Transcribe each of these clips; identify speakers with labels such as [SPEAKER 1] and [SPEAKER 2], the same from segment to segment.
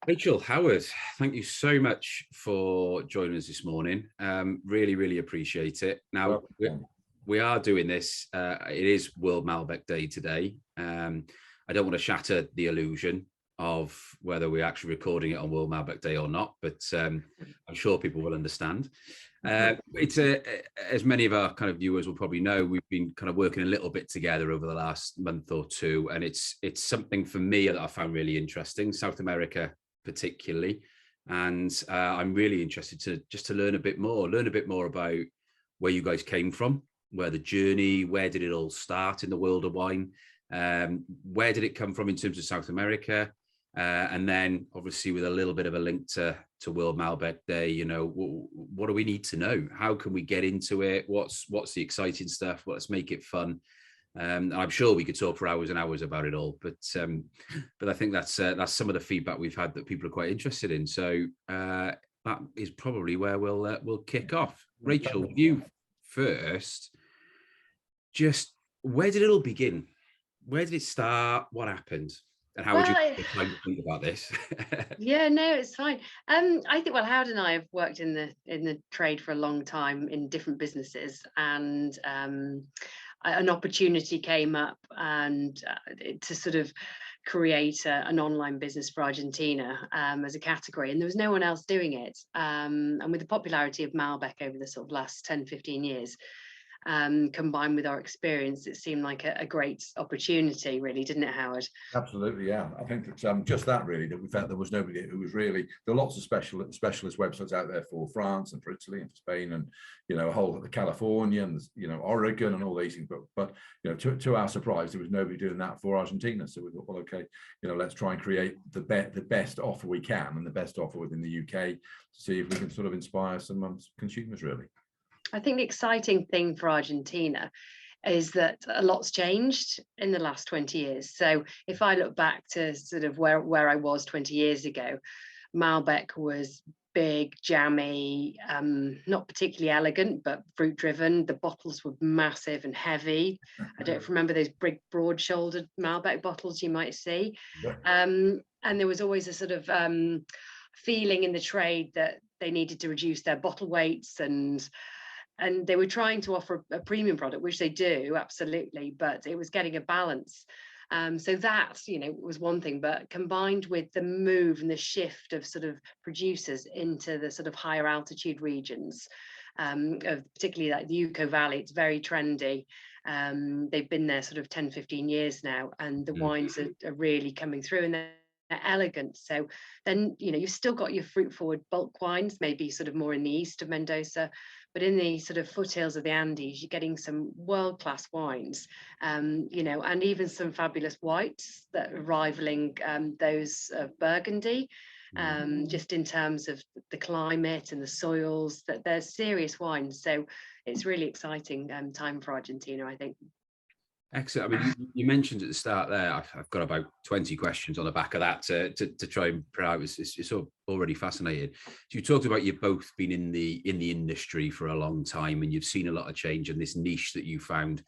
[SPEAKER 1] Rachel, Howard, thank you so much for joining us this morning. Really, really appreciate it. Now, we are doing this. It is World Malbec Day today. I don't want to shatter the illusion of whether we're actually recording it on World Malbec Day or not, but I'm sure people will understand. It's as many of our kind of viewers will probably know, we've been kind of working a little bit together over the last month or two, and it's something for me that I found really interesting. South America particularly, and I'm really interested to learn a bit more about where you guys came from, where the journey, where did it all start in the world of wine, where did it come from in terms of South America, and then obviously with a little bit of a link to World Malbec Day, you know, what do we need to know? How can we get into it? What's the exciting stuff? Let's make it fun. I'm sure we could talk for hours and hours about it all, but I think that's some of the feedback we've had that people are quite interested in. So that is probably where we'll kick off. Rachel, you first. Just where did it all begin? Where did it start? What happened? And how would you think about this?
[SPEAKER 2] Yeah, no, it's fine. I think Howard and I have worked in the trade for a long time in different businesses, and an opportunity came up and to sort of create an online business for Argentina as a category, and there was no one else doing it. And with the popularity of Malbec over the sort of last 10, 15 years, combined with our experience, it seemed like a great opportunity, really, didn't it, Howard?
[SPEAKER 3] Absolutely, yeah. I think that just that really, that we felt there was nobody who was really, there are lots of specialist websites out there for France and for Italy and for Spain and, you know, a whole of California and, you know, Oregon and all these things. But you know, to our surprise, there was nobody doing that for Argentina. So we thought, well, okay, you know, let's try and create the best offer we can, and the best offer within the UK, to see if we can sort of inspire some consumers, really.
[SPEAKER 2] I think the exciting thing for Argentina is that a lot's changed in the last 20 years. So if I look back to sort of where I was 20 years ago, Malbec was big, jammy, not particularly elegant, but fruit driven. The bottles were massive and heavy. I don't remember those big, broad shouldered Malbec bottles you might see. Yeah. And there was always a sort of feeling in the trade that they needed to reduce their bottle weights, and they were trying to offer a premium product, which they do, absolutely, but it was getting a balance. So that, you know, was one thing, but combined with the move and the shift of sort of producers into the sort of higher altitude regions, of particularly like the Uco Valley, it's very trendy. They've been there sort of 10, 15 years now, and the wines are really coming through, and they're elegant. So then, you know, you've still got your fruit forward bulk wines, maybe sort of more in the east of Mendoza, but in the sort of foothills of the Andes, you're getting some world-class wines, you know, and even some fabulous whites that are rivaling those of Burgundy, just in terms of the climate and the soils, that they're serious wines. So it's really exciting time for Argentina, I think.
[SPEAKER 1] Excellent. I mean, you mentioned at the start there, I've got about 20 questions on the back of that to try and pronounce. It's already fascinating. So you talked about you've both been in the industry for a long time, and you've seen a lot of change in this niche that you found.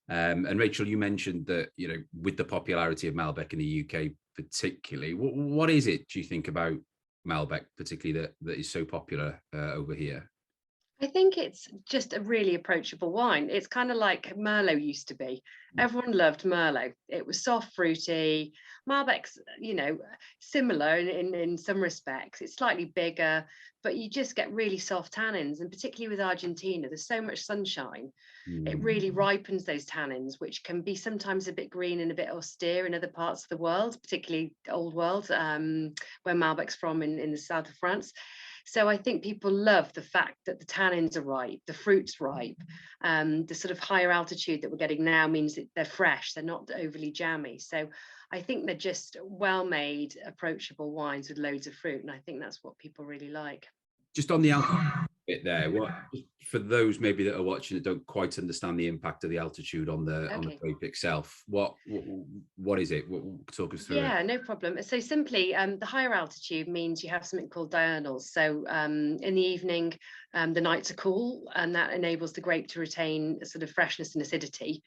[SPEAKER 1] And Rachel, you mentioned that, you know, with the popularity of Malbec in the UK particularly, what is it, do you think, about Malbec particularly that is so popular over here?
[SPEAKER 2] I think it's just a really approachable wine. It's kind of like Merlot used to be. Everyone loved Merlot. It was soft, fruity. Malbec's, you know, similar in some respects. It's slightly bigger, but you just get really soft tannins. And particularly with Argentina, there's so much sunshine. It really ripens those tannins, which can be sometimes a bit green and a bit austere in other parts of the world, particularly old world, where Malbec's from in the south of France. So I think people love the fact that the tannins are ripe, the fruit's ripe. The sort of higher altitude that we're getting now means that they're fresh, they're not overly jammy. So I think they're just well-made, approachable wines with loads of fruit. And I think that's what people really like.
[SPEAKER 1] Just on the altitude bit there, what, for those maybe that are watching that don't quite understand the impact of the altitude on the grape itself, what is it? Talk us through it.
[SPEAKER 2] Yeah, no problem. So simply, the higher altitude means you have something called diurnals. So in the evening, the nights are cool, and that enables the grape to retain a sort of freshness and acidity.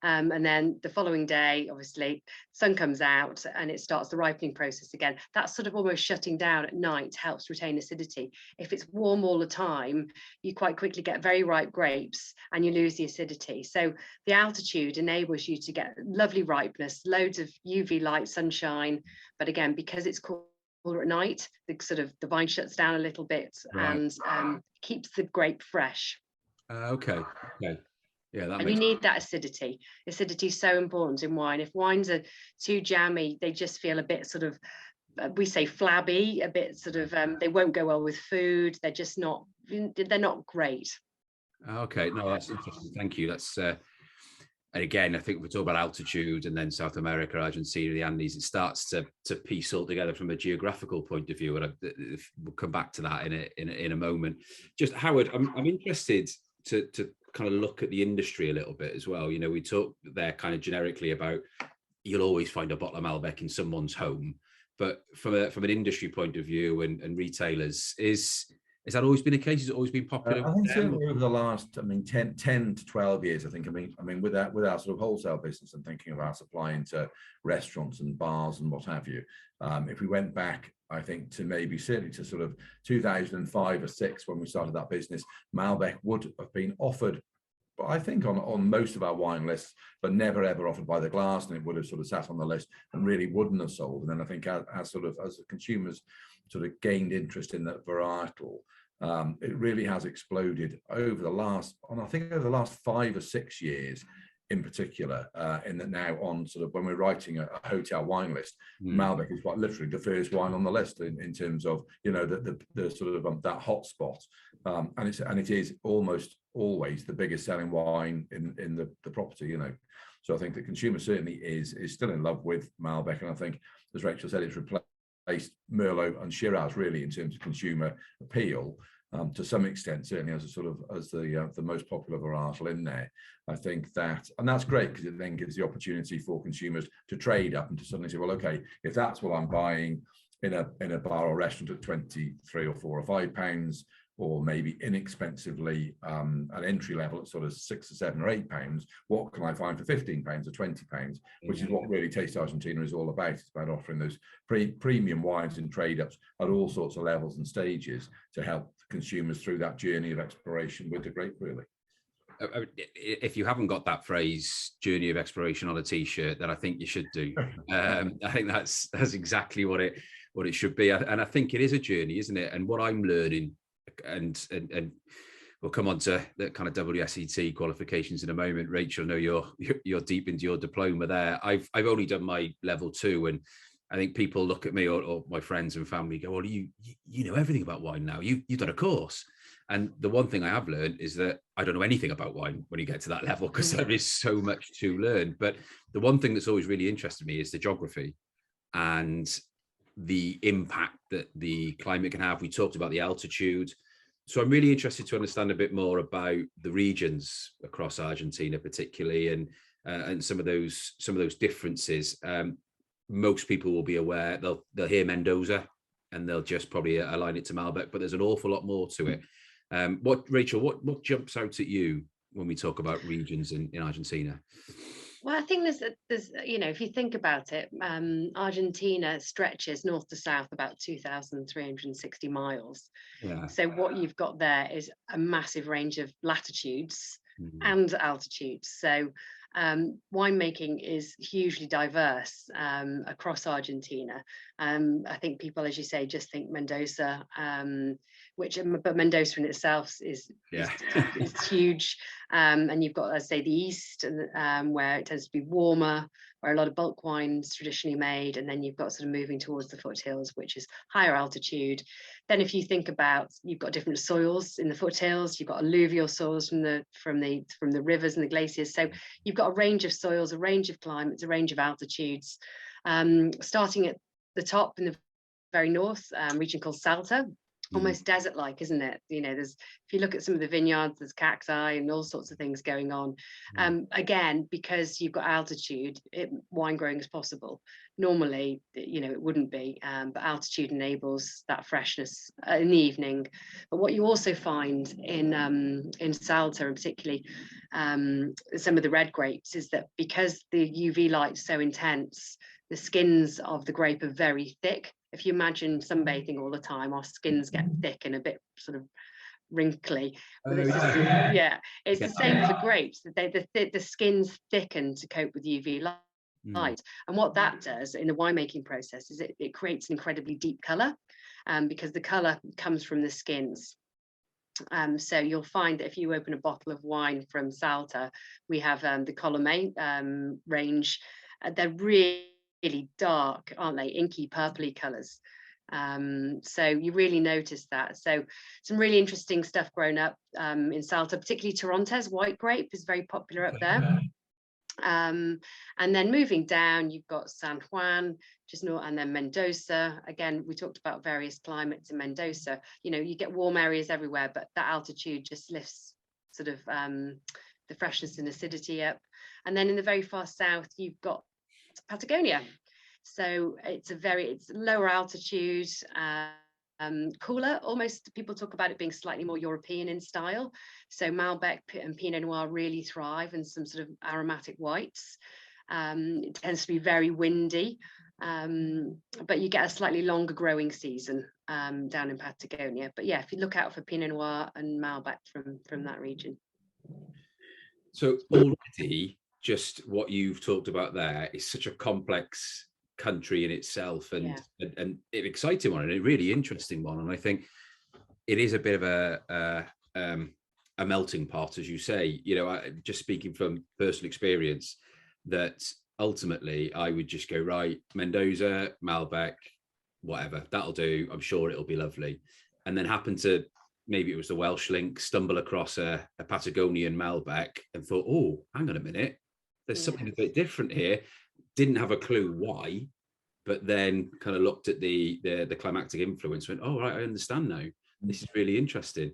[SPEAKER 2] And then the following day, obviously, sun comes out and it starts the ripening process again. That sort of almost shutting down at night helps retain acidity. If it's warm all the time, you quite quickly get very ripe grapes and you lose the acidity. So the altitude enables you to get lovely ripeness, loads of UV light, sunshine. But again, because it's cooler at night, the vine shuts down a little bit, right, and keeps the grape fresh.
[SPEAKER 1] Okay. Yeah,
[SPEAKER 2] and you need that acidity. Acidity is so important in wine. If wines are too jammy, they just feel a bit sort of, we say flabby, a bit sort of, they won't go well with food. They're just not, they're not great.
[SPEAKER 1] Okay, no, that's interesting. Thank you. That's, and again, I think we talk about altitude and then South America, Argentina, the Andes, it starts to piece all together from a geographical point of view. And we'll come back to that in a moment. Just Howard, I'm interested to kind of look at the industry a little bit as well. You know, we talk there kind of generically about you'll always find a bottle of Malbec in someone's home, but from an industry point of view and retailers, has that always been a case? Has it always been popular?
[SPEAKER 3] I think certainly over the last, 10 to 12 years, I think, with our sort of wholesale business and thinking about supplying to restaurants and bars and what have you, if we went back, I think certainly to sort of 2005 or 6, when we started that business, Malbec would have been offered, but I think on most of our wine lists, but never ever offered by the glass, and it would have sort of sat on the list and really wouldn't have sold. And then I think as the consumers sort of gained interest in that varietal, it really has exploded over the last 5 or 6 years in particular, in that now on sort of when we're writing a hotel wine list, Malbec is quite literally the first wine on the list in terms of, you know, the sort of that hot spot, and it is almost always the biggest selling wine in the property, you know. So I think the consumer certainly is still in love with Malbec, and I think, as Rachel said, it's replaced Merlot and Shiraz really in terms of consumer appeal. To some extent, certainly as the most popular varietal in there. I think that, and that's great because it then gives the opportunity for consumers to trade up and to suddenly say, well, okay, if that's what I'm buying in a bar or restaurant at 23 or 4 or 5 pounds, or maybe inexpensively at entry level at sort of 6 or 7 or 8 pounds, what can I find for 15 pounds or 20 pounds, which is what really Taste Argentina is all about. It's about offering those premium wines and trade ups at all sorts of levels and stages to help consumers through that journey of exploration with the grape, really.
[SPEAKER 1] If you haven't got that phrase "journey of exploration" on a t-shirt, then I think you should do. I think that's exactly what it should be, and I think it is a journey, isn't it? And what I'm learning, and we'll come on to the kind of WSET qualifications in a moment. Rachel, I know you're deep into your diploma there. I've only done my level 2, and I think people look at me or my friends and family go, well, you know everything about wine now. You've done a course. And the one thing I have learned is that I don't know anything about wine when you get to that level, because there is so much to learn. But the one thing that's always really interested me is the geography and the impact that the climate can have. We talked about the altitude. So I'm really interested to understand a bit more about the regions across Argentina, particularly, and some of those differences. Most people will be aware, they'll hear Mendoza and they'll just probably align it to Malbec, but there's an awful lot more to it. Rachel, what jumps out at you when we talk about regions in Argentina?
[SPEAKER 2] Well, I think there's you know, if you think about it, Argentina stretches north to south about 2,360 miles. Yeah. So what you've got there is a massive range of latitudes and altitudes. So winemaking is hugely diverse across Argentina. I think people, as you say, just think Mendoza, but Mendoza in itself is huge. And you've got, as I say, the east, where it tends to be warmer, where a lot of bulk wines traditionally made, and then you've got sort of moving towards the foothills, which is higher altitude. Then, if you think about, you've got different soils in the foothills. You've got alluvial soils from the rivers and the glaciers. So you've got a range of soils, a range of climates, a range of altitudes. Starting at the top in the very north, region called Salta, almost desert-like, isn't it? You know, there's, if you look at some of the vineyards, there's cacti and all sorts of things going on. Again, because you've got altitude, wine growing is possible. Normally, you know, it wouldn't be, but altitude enables that freshness in the evening. But what you also find in Salta, and particularly some of the red grapes, is that because the UV light's so intense, the skins of the grape are very thick. If you imagine sunbathing all the time, our skins get thick and a bit sort of wrinkly. But it's it's the same for grapes. The skins thicken to cope with UV light. And what that does in the winemaking process is it creates an incredibly deep colour, because the colour comes from the skins. So you'll find that if you open a bottle of wine from Salta, we have the Colomé range. They're really dark, aren't they? Inky, purpley colours. So you really notice that. So some really interesting stuff grown up in Salta, particularly Torrontés white grape is very popular up there. And then moving down, you've got San Juan, just north, and then Mendoza. Again, we talked about various climates in Mendoza. You know, you get warm areas everywhere, but that altitude just lifts sort of the freshness and acidity up. And then in the very far south, you've got Patagonia. So it's lower altitude, cooler, almost. People talk about it being slightly more European in style. So Malbec and Pinot Noir really thrive, and some sort of aromatic whites. It tends to be very windy, but you get a slightly longer growing season down in Patagonia. But yeah, if you look out for Pinot Noir and Malbec from that region.
[SPEAKER 1] So already, just what you've talked about there is such a complex country in itself, and an exciting one, and a really interesting one. And I think it is a bit of a melting pot, as you say. You know, just speaking from personal experience, that ultimately I would just go, right, Mendoza, Malbec, whatever, that'll do. I'm sure it'll be lovely. And then happen to, maybe it was the Welsh link, stumble across a Patagonian Malbec and thought, oh, hang on a minute, there's something a bit different here. Didn't have a clue why, but then kind of looked at the climactic influence, went, oh, right, I understand now. This is really interesting.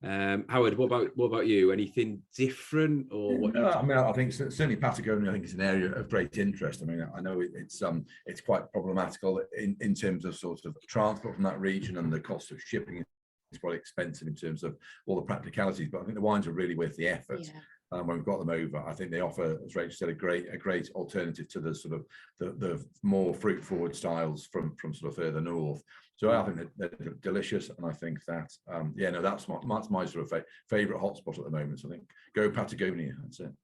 [SPEAKER 1] Howard, what about you? Anything different, or what?
[SPEAKER 3] No, I mean, I think certainly Patagonia, I think it's an area of great interest. I mean, I know it's quite problematical in terms of sort of transport from that region, and the cost of shipping is quite expensive in terms of all the practicalities. But I think the wines are really worth the effort. Yeah. When we've got them over, I think they offer, as Rachel said, a great alternative to the sort of the more fruit forward styles from sort of further north. So I think they're delicious, and I think that that's my sort of favorite hotspot at the moment. So I think go Patagonia. That's it.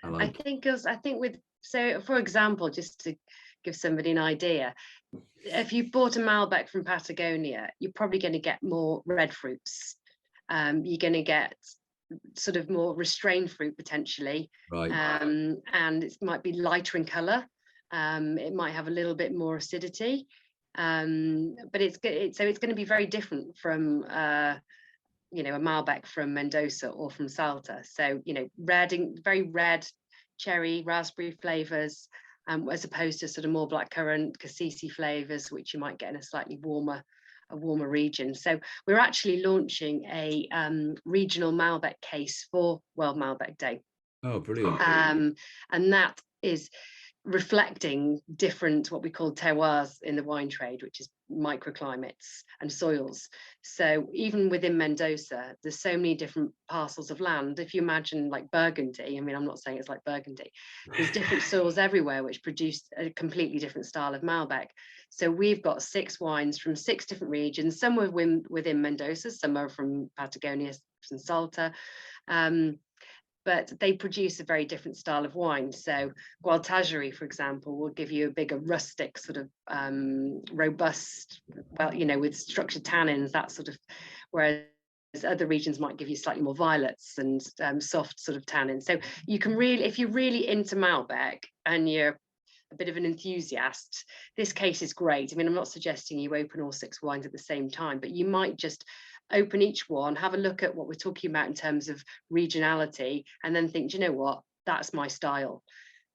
[SPEAKER 2] I think with, so for example, just to give somebody an idea, if you bought a Malbec from Patagonia, you're probably going to get more red fruits. You're going to get sort of more restrained fruit potentially,
[SPEAKER 1] right.
[SPEAKER 2] And it might be lighter in color. It might have a little bit more acidity, but it's going to be very different from a Malbec from Mendoza or from Salta. So very red cherry, raspberry flavors, as opposed to sort of more blackcurrant, cassis flavors, which you might get in a slightly warmer region. So we're actually launching a regional Malbec case for World Malbec Day.
[SPEAKER 1] Oh, brilliant.
[SPEAKER 2] And that is reflecting different, what we call terroirs in the wine trade, which is microclimates and soils. So even within Mendoza, there's so many different parcels of land. If you imagine like Burgundy, I mean, I'm not saying it's like Burgundy, there's different soils everywhere which produce a completely different style of Malbec. So we've got 6 wines from 6 different regions. Some are within Mendoza, some are from Patagonia, from Salta. But they produce a very different style of wine. So Gualtagerie, for example, will give you a bigger rustic sort of robust, with structured tannins, that sort of, whereas other regions might give you slightly more violets and soft sort of tannins. So you can really, if you're really into Malbec and you're a bit of an enthusiast, this case is great. I mean, I'm not suggesting you open all 6 wines at the same time, but you might just open each one, have a look at what we're talking about in terms of regionality, and then think, do you know what, that's my style.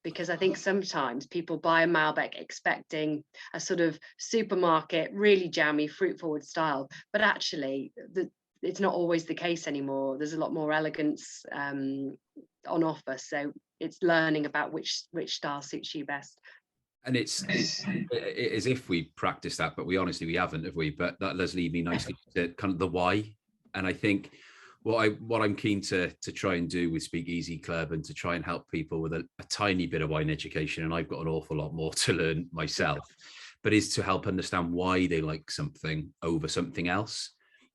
[SPEAKER 2] because I think sometimes people buy a Malbec expecting a sort of supermarket, really jammy, fruit forward style, but actually it's not always the case anymore. There's a lot more elegance on offer. So it's learning about which style suits you best.
[SPEAKER 1] And it's as if we practiced that, but we haven't, have we? But that does lead me nicely to kind of the why. And I think what I'm keen to try and do with Speakeasy Club, and to try and help people with a tiny bit of wine education, and I've got an awful lot more to learn myself, but is to help understand why they like something over something else.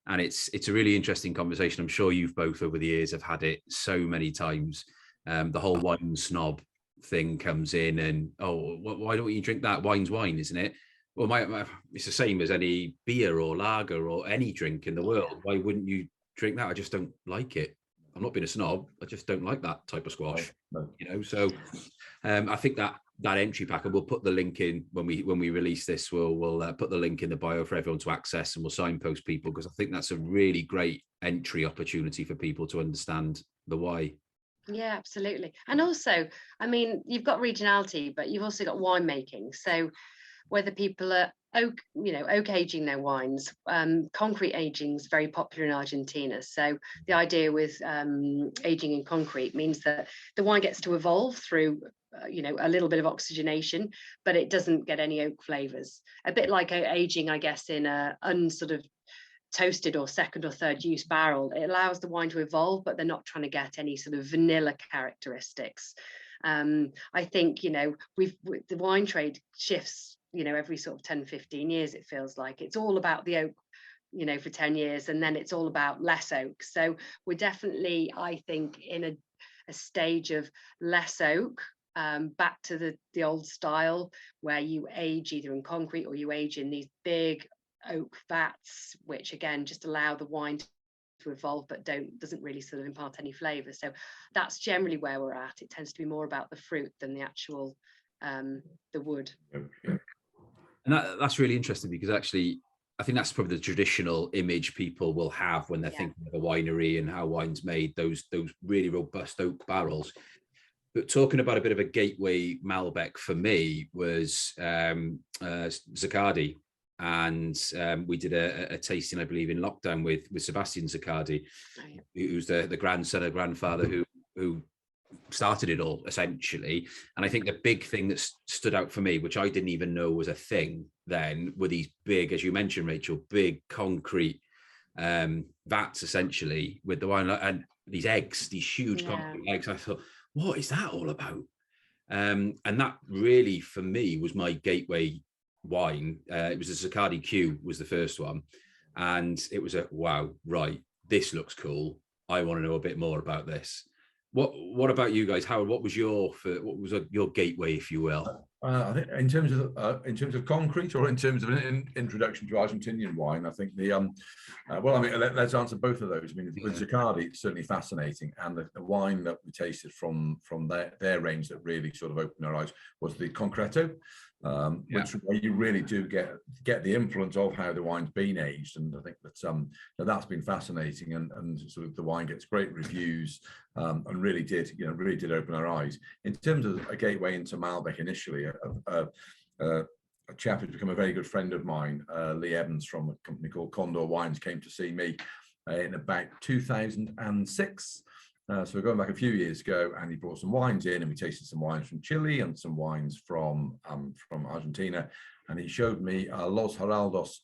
[SPEAKER 1] And it's a really interesting conversation. I'm sure you've both over the years have had it so many times. The whole wine snob thing comes in, and why don't you drink that? Wine's wine, isn't it? Well, it's the same as any beer or lager or any drink in the world. Why wouldn't you drink that? I just don't like it. I'm not being a snob. I just don't like that type of squash. No. So I think that entry pack, and we'll put the link in when we release this. We'll put the link in the bio for everyone to access, and we'll signpost people, because I think that's a really great entry opportunity for people to understand the why.
[SPEAKER 2] Yeah, absolutely. And also, I mean, you've got regionality, but you've also got winemaking. So whether people are oak aging their wines, concrete aging is very popular in Argentina. So the idea with aging in concrete means that the wine gets to evolve through a little bit of oxygenation, but it doesn't get any oak flavors. A bit like aging, I guess, in a unsort of toasted or second or third use barrel. It allows the wine to evolve, but they're not trying to get any sort of vanilla characteristics. I think the wine trade shifts every sort of 10-15 years. It feels like it's all about the oak for 10 years, and then it's all about less oak. So we're definitely, I think, in a stage of less oak, back to the old style, where you age either in concrete or you age in these big oak vats, which again just allow the wine to evolve, but doesn't really sort of impart any flavor. So that's generally where we're at. It tends to be more about the fruit than the actual the wood.
[SPEAKER 1] And that's really interesting, because actually I think that's probably the traditional image people will have when they're thinking of a winery and how wine's made, those really robust oak barrels. But talking about a bit of a gateway Malbec for me was Zaccardi. And we did a tasting, I believe, in lockdown with Sebastian Zaccardi, who's the grandson or grandfather who started it all, essentially. And I think the big thing that stood out for me, which I didn't even know was a thing then, were these big, as you mentioned, Rachel, big concrete vats, essentially, with the wine, and these eggs, these huge concrete eggs. I thought, what is that all about? And that really, for me, was my gateway wine. It was a Zaccardi Q was the first one, and it was wow, right, this looks cool. I want to know a bit more about this. What about you guys? Howard, what was your gateway, if you will?
[SPEAKER 3] I think in terms of concrete, or in terms of an introduction to Argentinian wine, I think let's answer both of those. I mean, with Zaccardi, it's certainly fascinating, and the wine that we tasted from their range that really sort of opened our eyes was the Concreto, which where you really do get the influence of how the wine's been aged, and I think that's been fascinating, and sort of the wine gets great reviews, and really did open our eyes. In terms of a gateway into Malbec initially, a chap who's become a very good friend of mine, Lee Evans, from a company called Condor Wines, came to see me in about 2006. So we're going back a few years ago, and he brought some wines in, and we tasted some wines from Chile and some wines from Argentina, and he showed me Los Haroldos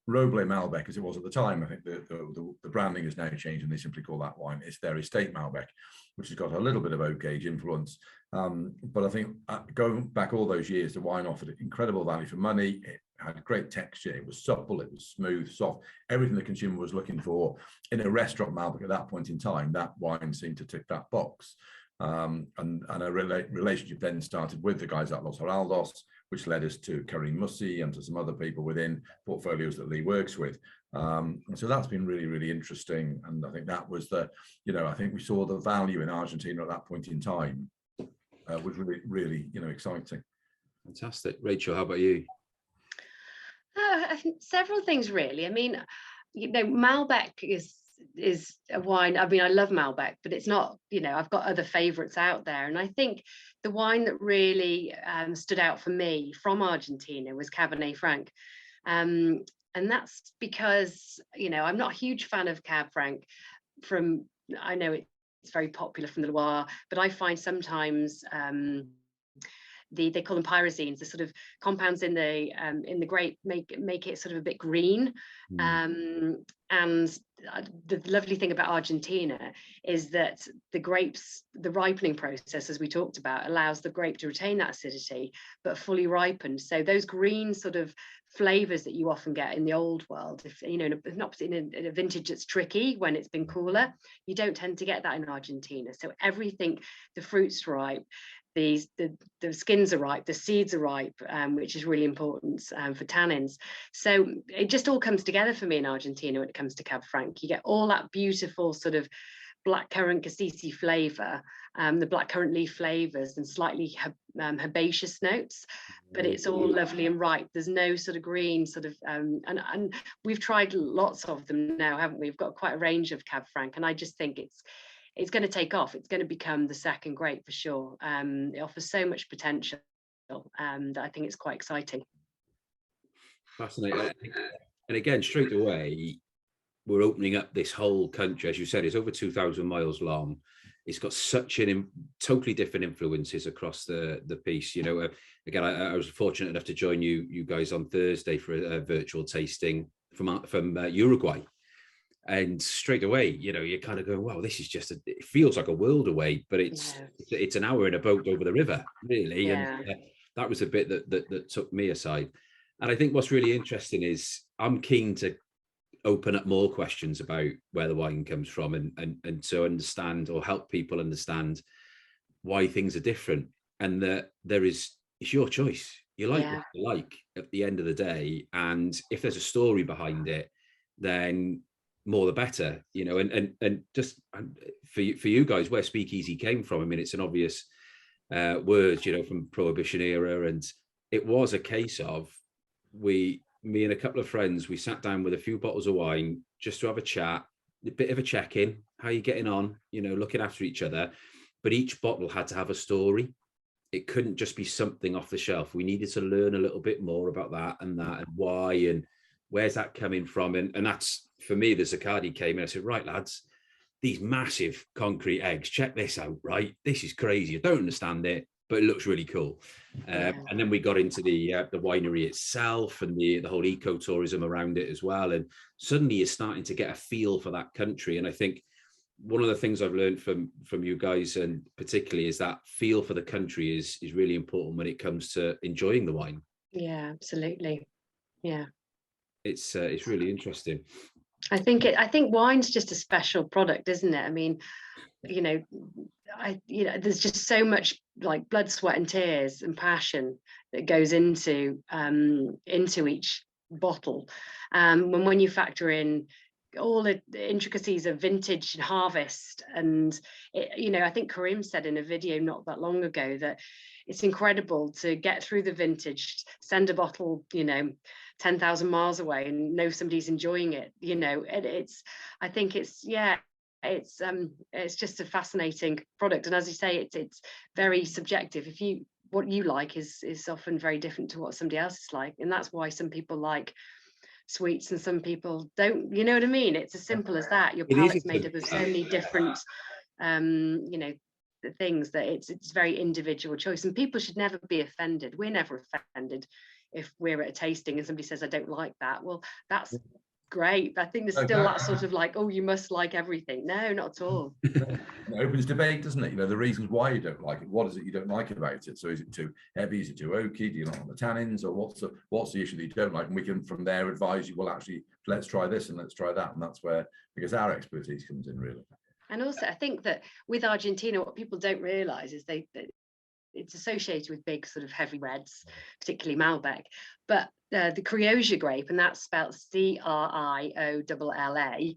[SPEAKER 3] Roble Malbec, as it was at the time. I think the branding has now changed, and they simply call that wine, it's their estate Malbec, which has got a little bit of oak age influence. But I think going back all those years, the wine offered incredible value for money. It had great texture. It was supple. It was smooth, soft. Everything the consumer was looking for in a restaurant Malbec at that point in time. That wine seemed to tick that box. And a relationship then started with the guys at Los Haroldos, which led us to Karim Mussi and to some other people within portfolios that Lee works with. And so that's been really, really interesting. And I think that was I think we saw the value in Argentina at that point in time, was really, really, exciting.
[SPEAKER 1] Fantastic. Rachel, how about you?
[SPEAKER 2] I think several things, really. I mean, Malbec is is a wine. I mean, I love Malbec, but it's not, you know, I've got other favorites out there. And I think the wine that really stood out for me from Argentina was Cabernet Franc. And that's because, you know, I'm not a huge fan of Cab Franc I know it's very popular from the Loire, but I find sometimes they call them pyrazines, the sort of compounds in the grape make it sort of a bit green. And the lovely thing about Argentina is that the ripening process, as we talked about, allows the grape to retain that acidity, but fully ripened. So those green sort of flavors that you often get in the old world, if you know, in a vintage that's tricky when it's been cooler, you don't tend to get that in Argentina. So everything, the fruit's ripe, the skins are ripe, the seeds are ripe, which is really important for tannins. So it just all comes together for me in Argentina when it comes to Cab Franc. You get all that beautiful sort of blackcurrant cassis flavor, the blackcurrant leaf flavors, and slightly herbaceous notes, but it's all lovely and ripe. There's no sort of green sort of, and we've tried lots of them now, haven't we? We've got quite a range of Cab Franc, and I just think it's going to take off. It's going to become the second grape for sure. It offers so much potential that I think it's quite exciting.
[SPEAKER 1] Fascinating. And again, straight away, we're opening up this whole country. As you said, it's over 2,000 miles long. It's got such totally different influences across the piece. You know, again, I was fortunate enough to join you guys on Thursday for a virtual tasting from Uruguay. And straight away, you know, you're kind of going, wow, this is it feels like a world away, but it's an hour in a boat over the river, really. Yeah. And that was a bit that took me aside. And I think what's really interesting is I'm keen to open up more questions about where the wine comes from and to understand or help people understand why things are different, and that it's your choice. You like what you like at the end of the day. And if there's a story behind it, then more the better, you know. And just for you guys, where Speakeasy came from, I mean, it's an obvious word, you know, from Prohibition era, and it was a case of me and a couple of friends, we sat down with a few bottles of wine just to have a chat, a bit of a check-in, how you getting on, you know, looking after each other. But each bottle had to have a story. It couldn't just be something off the shelf. We needed to learn a little bit more about that and why and where's that coming from. And that's, for me, the Zaccardi came in. I said, right, lads, these massive concrete eggs, check this out, right? This is crazy. I don't understand it, but it looks really cool. And then we got into the winery itself and the whole ecotourism around it as well. And suddenly you're starting to get a feel for that country. And I think one of the things I've learned from you guys, and particularly, is that feel for the country is really important when it comes to enjoying the wine.
[SPEAKER 2] Yeah, absolutely. Yeah.
[SPEAKER 1] It's really interesting.
[SPEAKER 2] I think wine's just a special product, isn't it? I mean, you know, there's just so much like blood, sweat, and tears and passion that goes into each bottle. When you factor in all the intricacies of vintage and harvest, and you know, I think Karim said in a video not that long ago that it's incredible to get through the vintage, send a bottle, you know, 10,000 miles away and know somebody's enjoying it, you know. And I think it's just a fascinating product. And as you say, it's very subjective. What you like is often very different to what somebody else is like. And that's why some people like sweets and some people don't, you know what I mean? It's as simple as that. Your palate's made up of so many different, you know, things that it's very individual choice, and people should never be offended. We're never offended if we're at a tasting and somebody says, I don't like that. Well, that's great. I think there's still that sort of like, oh, you must like everything. No, not at all.
[SPEAKER 3] It opens debate, doesn't it? You know, the reasons why you don't like it. What is it you don't like about it? So is it too heavy? Is it too oaky? Do you not want the tannins? Or what's the issue that you don't like? And we can from there advise you, well, actually, let's try this and let's try that. And that's where, because our expertise comes in, really.
[SPEAKER 2] And also, I think that with Argentina, what people don't realize is it's associated with big sort of heavy reds, particularly Malbec, but the Criolla grape, and that's spelled Criolla,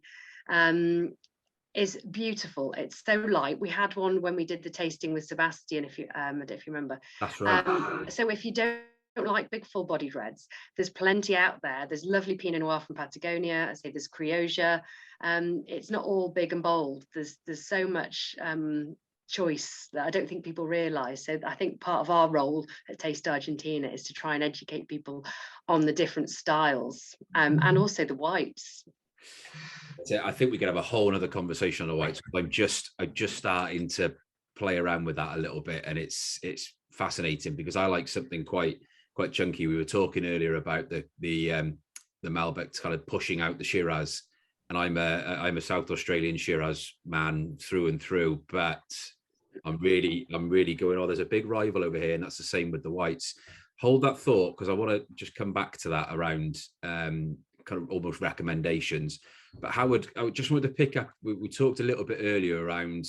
[SPEAKER 2] is beautiful. It's so light. We had one when we did the tasting with Sebastian, if you I don't know if you remember.
[SPEAKER 1] That's right.
[SPEAKER 2] So if you don't don't like big full-bodied reds. There's plenty out there. There's lovely Pinot Noir from Patagonia. I say there's Criollo. It's not all big and bold. There's so much choice that I don't think people realise. So I think part of our role at Taste Argentina is to try and educate people on the different styles and also the whites.
[SPEAKER 1] I think we could have a whole other conversation on the whites. I'm just starting to play around with that a little bit, and it's fascinating because I like something quite chunky. We were talking earlier about the Malbec kind of pushing out the Shiraz, and I'm a South Australian Shiraz man through and through, but I'm really going, oh, there's a big rival over here, and that's the same with the whites. Hold that thought, because I want to just come back to that around kind of almost recommendations. But Howard, I just wanted to pick up, we talked a little bit earlier around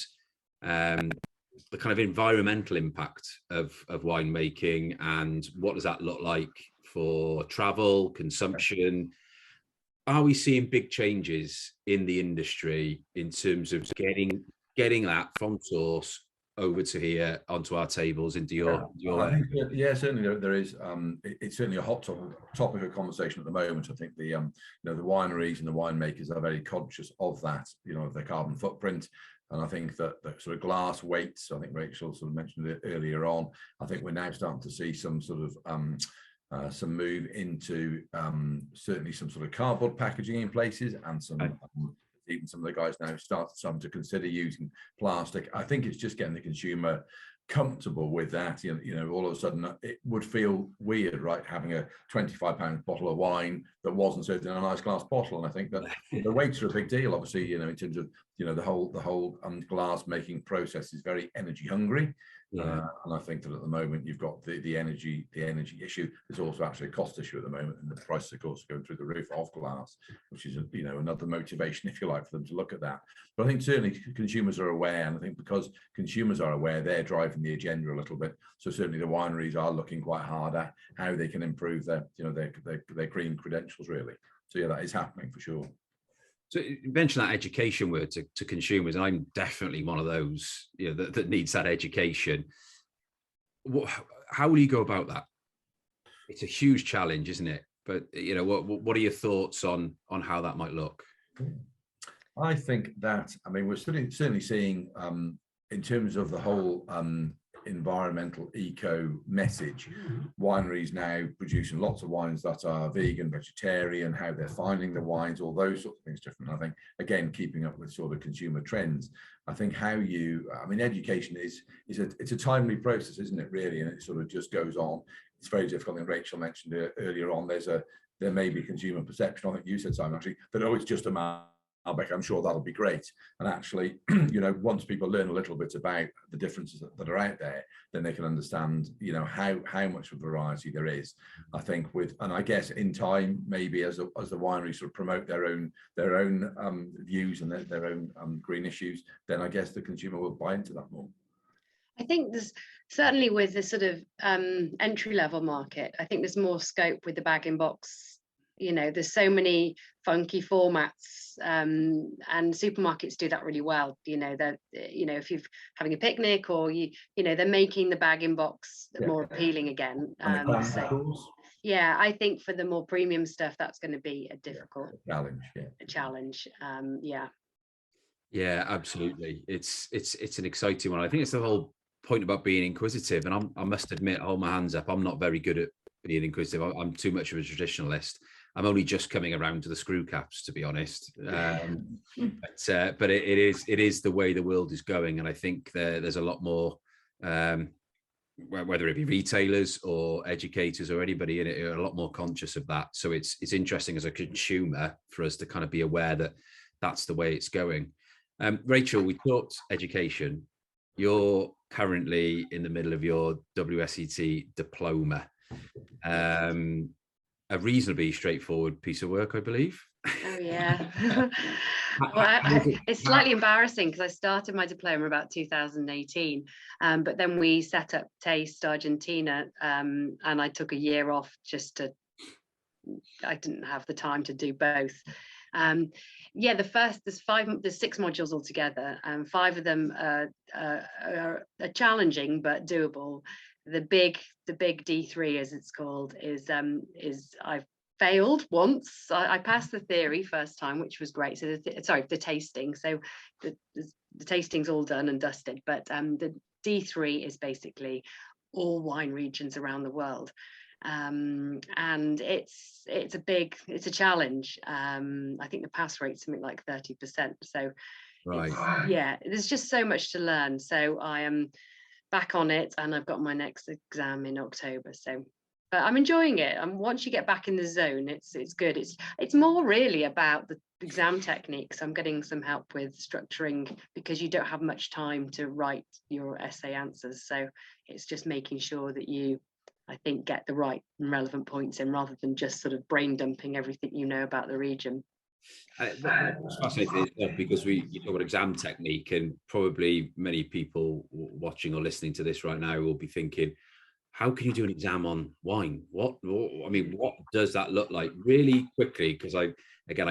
[SPEAKER 1] the kind of environmental impact of winemaking, and what does that look like for travel, consumption? Are we seeing big changes in the industry in terms of getting that from source over to here onto our tables into your
[SPEAKER 3] I think, yeah, certainly there is. It's certainly a hot topic of conversation at the moment. I think the the wineries and the winemakers are very conscious of that, of their carbon footprint. And I think that the sort of glass weights, I think Rachel sort of mentioned it earlier on, I think we're now starting to see some sort of some move into certainly some sort of cardboard packaging in places, and some even some of the guys now starting to consider using plastic. I think it's just getting the consumer comfortable with that. All of a sudden it would feel weird, right, having a £25 bottle of wine that wasn't served in a nice glass bottle. And I think that the weights are a big deal, obviously, in terms of the whole glass making process is very energy hungry. And I think that at the moment you've got the energy issue. There's also actually a cost issue at the moment, and the price, of course, going through the roof of glass, which is another motivation, if you like, for them to look at that. But I think certainly consumers are aware, and I think because consumers are aware, they're driving the agenda a little bit. So certainly the wineries are looking quite hard at how they can improve their green credentials, really. So yeah, that is happening for sure.
[SPEAKER 1] So you mentioned that education word to consumers, and I'm definitely one of those that needs that education. How will you go about that? It's a huge challenge, isn't it? But what are your thoughts on how that might look?
[SPEAKER 3] I think that, we're certainly seeing in terms of the whole environmental eco message, wineries now producing lots of wines that are vegan, vegetarian, how they're finding the wines, all those sorts of things different. I think, again, keeping up with sort of consumer trends. I think education it's a timely process, isn't it, really? And it sort of just goes on. It's very difficult. And Rachel mentioned earlier on, there may be consumer perception, I think you said, Simon, actually, that it's just a Malbec. I'm sure that'll be great. And actually, once people learn a little bit about the differences that are out there, then they can understand, how much of variety there is. I think and I guess in time, maybe as the wineries sort of promote their own views and their own green issues, then I guess the consumer will buy into that more.
[SPEAKER 2] I think there's certainly with the sort of entry-level market, I think there's more scope with the bag-in-box. There's so many funky formats, and supermarkets do that really well. If you're having a picnic or they're making the bag-in-box more appealing again. Yeah, I think for the more premium stuff, that's going to be a difficult challenge.
[SPEAKER 1] Yeah, absolutely. It's an exciting one. I think it's the whole point about being inquisitive, and I must admit, I'll hold my hands up, I'm not very good at being inquisitive. I'm too much of a traditionalist. I'm only just coming around to the screw caps, to be honest. But it is the way the world is going, and I think there's a lot more, whether it be retailers or educators or anybody in it, are a lot more conscious of that. So it's interesting as a consumer for us to kind of be aware that that's the way it's going. Rachel, we talked education. You're currently in the middle of your WSET diploma. A reasonably straightforward piece of work, I believe.
[SPEAKER 2] Oh yeah. It's slightly embarrassing because I started my diploma about 2018, but then we set up Taste Argentina, and I took a year off I didn't have the time to do both. There's 6 modules altogether, and 5 of them are challenging but doable. the big D3, as it's called, is I've failed once. I passed the theory first time, which was great. So the tasting. So the tasting's all done and dusted. But the D3 is basically all wine regions around the world. And it's a challenge. I think the pass rate's something like 30%. So
[SPEAKER 1] right,
[SPEAKER 2] yeah, there's just so much to learn. So I am back on it, and I've got my next exam in October. So, but I'm enjoying it. And once you get back in the zone, it's good. It's more really about the exam techniques. I'm getting some help with structuring, because you don't have much time to write your essay answers. So it's just making sure that you, I think, get the right and relevant points in, rather than just sort of brain dumping everything you know about the region.
[SPEAKER 1] That's fascinating, because you talk about exam technique, and probably many people watching or listening to this right now will be thinking, how can you do an exam on wine? What does that look like? Really quickly, because I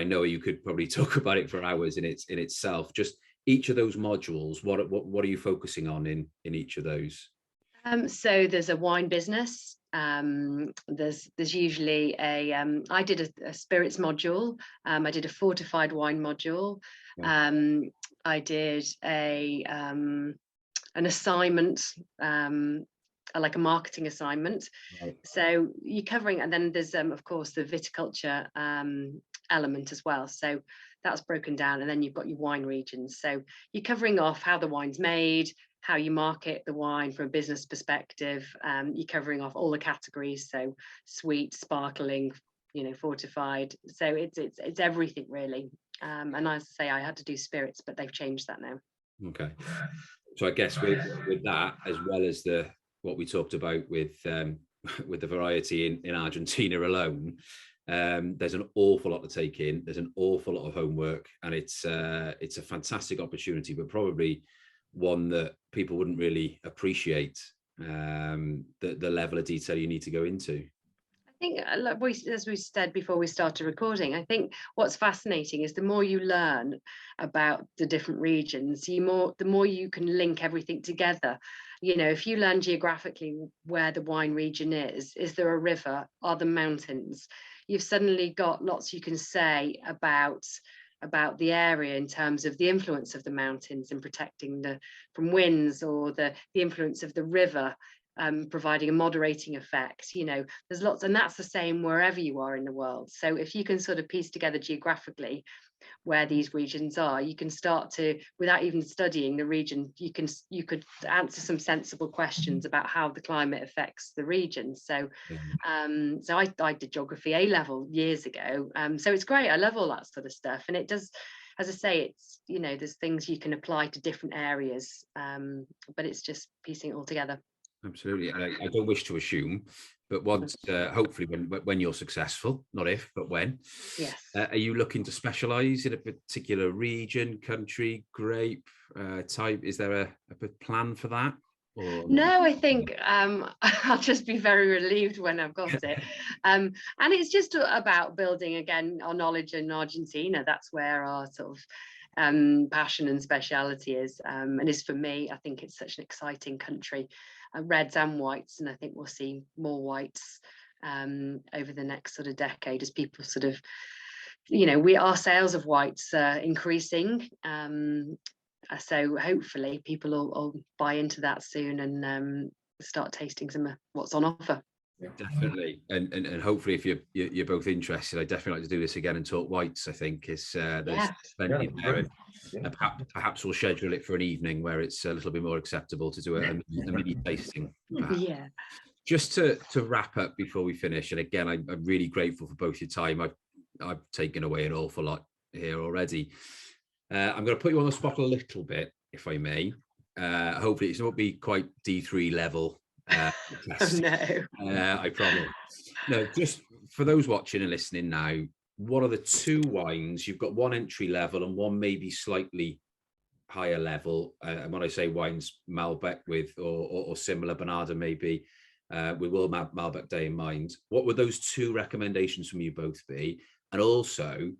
[SPEAKER 1] know you could probably talk about it for hours in itself. Just each of those modules, what are you focusing on in each of those?
[SPEAKER 2] So there's a wine business. There's usually I did a spirits module. I did a fortified wine module. Yeah. I did an assignment, like a marketing assignment. Right. So you're covering, and then there's of course the viticulture element as well. So that's broken down, and then you've got your wine regions. So you're covering off how the wine's made, how you market the wine from a business perspective. You're covering off all the categories, so sweet, sparkling, fortified. So it's everything really. And as I say, I had to do spirits, but they've changed that now.
[SPEAKER 1] Okay, so I guess with that, as well as what we talked about with the variety in Argentina alone, there's an awful lot to take in. There's an awful lot of homework, and it's a fantastic opportunity, but probably one that people wouldn't really appreciate, the level of detail you need to go into.
[SPEAKER 2] I think, as we said before we started recording, I think what's fascinating is the more you learn about the different regions, the more you can link everything together. If you learn geographically where the wine region is there a river, are there mountains, you've suddenly got lots you can say about the area in terms of the influence of the mountains in protecting from winds, or the influence of the river providing a moderating effect. There's lots, and that's the same wherever you are in the world. So if you can sort of piece together geographically where these regions are, you can start to, without even studying the region, you could answer some sensible questions about how the climate affects the region. So so I did geography A level years ago, so it's great. I love all that sort of stuff, and it does, as I say, it's there's things you can apply to different areas, but it's just piecing it all together.
[SPEAKER 1] Absolutely. I don't wish to assume, but once, hopefully when you're successful, not if, but when,
[SPEAKER 2] yes.
[SPEAKER 1] Are you looking to specialize in a particular region, country, grape type? Is there a plan for that? Or
[SPEAKER 2] no, I think I'll just be very relieved when I've got it. And it's just about building again our knowledge in Argentina. That's where our sort of passion and speciality is, and is for me. I think it's such an exciting country, reds and whites, and I think we'll see more whites over the next sort of decade as people sort of, our sales of whites are increasing. So hopefully people will buy into that soon and start tasting some of what's on offer.
[SPEAKER 1] Definitely, and hopefully if you're both interested, I definitely like to do this again and talk whites. I think there's plenty there. Perhaps we'll schedule it for an evening where it's a little bit more acceptable to do a mini tasting.
[SPEAKER 2] Yeah.
[SPEAKER 1] Just to wrap up before we finish, and again, I'm really grateful for both your time. I've taken away an awful lot here already. I'm going to put you on the spot a little bit, if I may. Hopefully, it won't be quite D3 level.
[SPEAKER 2] No,
[SPEAKER 1] I promise. No, just for those watching and listening now, what are the two wines? You've got one entry level and one maybe slightly higher level. And when I say wines, Malbec with or similar, Bernarda maybe, we will have Malbec Day in mind. What would those two recommendations from you both be? And also,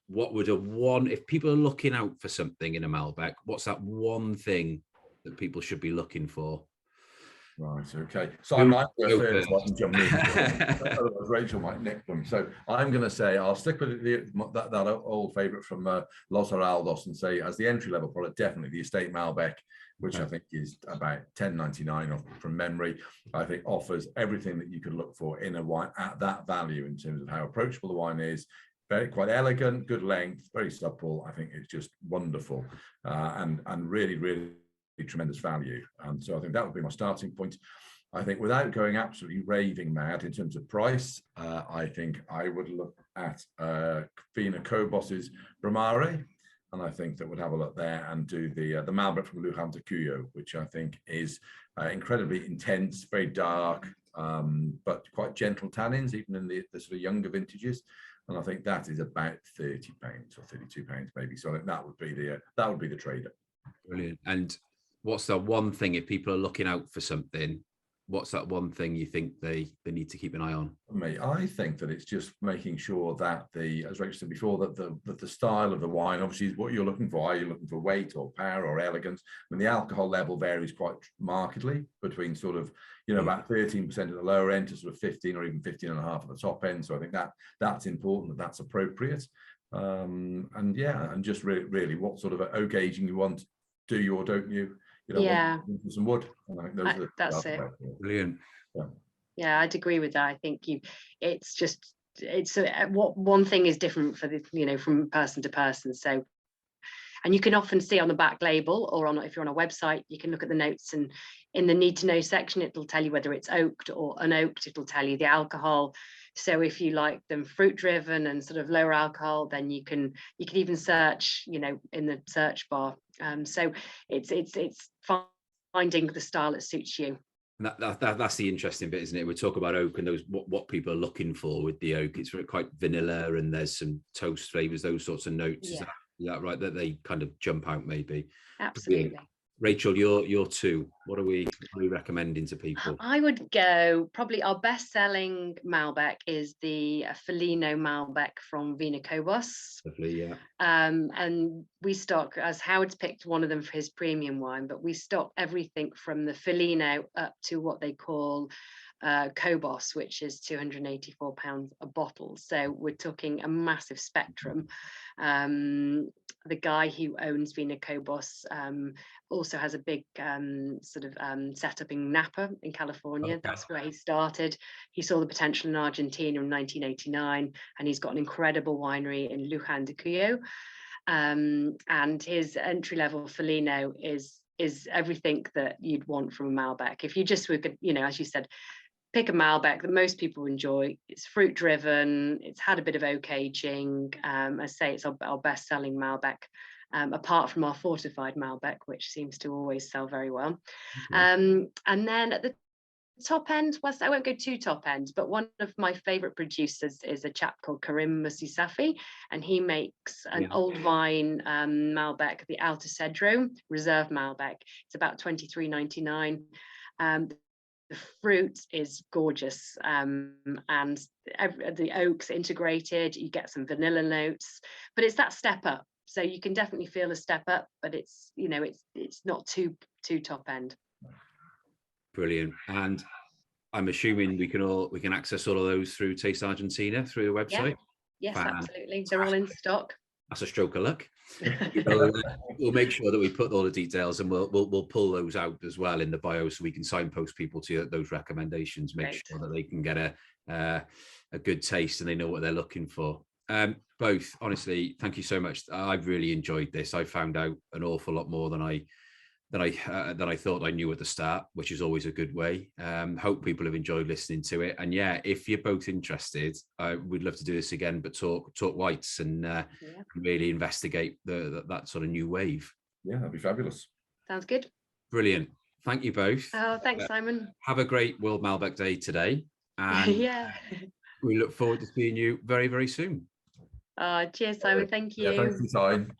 [SPEAKER 1] what would if people are looking out for something in a Malbec, what's that one thing that people should be looking for?
[SPEAKER 3] Right, okay. So I'm going to third so I can jump in. Otherwise Rachel might nick them. So I'm going to say I'll stick with that old favourite from Los Haroldos and say as the entry-level product, definitely the Estate Malbec, which I think is about $10.99 from memory. I think offers everything that you could look for in a wine at that value in terms of how approachable the wine is. Quite elegant, good length, very supple. I think it's just wonderful and really, really tremendous value. So I think that would be my starting point. I think without going absolutely raving mad in terms of price, I think I would look at Vina Cobos's Bramare, and I think that would have a look there and do the Malbec from Lujan to Cuyo, which I think is incredibly intense, very dark, but quite gentle tannins, even in the sort of younger vintages. And I think that is about £30 or £32 maybe. So I think that would be the trader.
[SPEAKER 1] Brilliant. And what's the one thing, if people are looking out for something, what's that one thing you think they need to keep an eye on? Mate,
[SPEAKER 3] I think that it's just making sure that as Rachel said before, that the style of the wine obviously is what you're looking for. Are you looking for weight or power or elegance? I mean, the alcohol level varies quite markedly between sort of, about 13% at the lower end to sort of 15 or even 15.5 at the top end. So I think that's important, that's appropriate. And just really what sort of oak aging you want, do you or don't you? Some wood. And I think those are
[SPEAKER 2] that's it.
[SPEAKER 1] Brilliant.
[SPEAKER 2] Yeah, I'd agree with that. I think what one thing is different for from person to person. So, and you can often see on the back label or if you're on a website, you can look at the notes, and in the need to know section, it'll tell you whether it's oaked or unoaked. It'll tell you the alcohol. So if you like them fruit driven and sort of lower alcohol, then you can even search, in the search bar. So it's finding the style that suits you.
[SPEAKER 1] That's the interesting bit, isn't it? We talk about oak and those what people are looking for with the oak. It's quite vanilla and there's some toast flavors, those sorts of notes.
[SPEAKER 2] Yeah.
[SPEAKER 1] Is that right? That they kind of jump out maybe.
[SPEAKER 2] Absolutely.
[SPEAKER 1] Rachel, you're two. What are we recommending to people?
[SPEAKER 2] I would go, probably our best-selling Malbec is the Felino Malbec from Vina Cobos.
[SPEAKER 1] Lovely, yeah.
[SPEAKER 2] And we stock, as Howard's picked one of them for his premium wine, but we stock everything from the Felino up to what they call Cobos, which is £284 a bottle. So we're talking a massive spectrum. The guy who owns Vina Cobos also has a big setup in Napa in California. Okay. That's where he started. He saw the potential in Argentina in 1989, and he's got an incredible winery in Lujan de Cuyo. And his entry-level Felino is everything that you'd want from a Malbec. If you just would, as you said, pick a Malbec that most people enjoy. It's fruit driven. It's had a bit of oak aging. I say it's our best-selling Malbec, apart from our fortified Malbec, which seems to always sell very well. Mm-hmm. And then at the top end, well, I won't go too top end, but one of my favorite producers is a chap called Karim Musisafi, and he makes an old vine Malbec, the Altocedro Reserve Malbec. It's about $23.99. The fruit is gorgeous, and the oak's integrated. You get some vanilla notes, but it's that step up. So you can definitely feel a step up, but it's it's not too top end.
[SPEAKER 1] Brilliant. And I'm assuming we can access all of those through Taste Argentina through the website.
[SPEAKER 2] Yeah. Yes, absolutely. They're all in stock.
[SPEAKER 1] That's a stroke of luck. We'll make sure that we put all the details, and we'll pull those out as well in the bio, so we can signpost people to those recommendations. Make sure that they can get a good taste and they know what they're looking for. Both, honestly, thank you so much. I've really enjoyed this. I found out an awful lot more than I thought I knew at the start, which is always a good way. Hope people have enjoyed listening to it. And yeah, if you're both interested, I would love to do this again, but talk whites and really investigate that sort of new wave.
[SPEAKER 3] Yeah, that'd be fabulous.
[SPEAKER 2] Sounds good.
[SPEAKER 1] Brilliant. Thank you both.
[SPEAKER 2] Oh, thanks, Simon.
[SPEAKER 1] Have a great World Malbec Day today. And we look forward to seeing you very, very soon.
[SPEAKER 2] Cheers, Simon. Thank you.
[SPEAKER 3] Yeah, thanks for your time.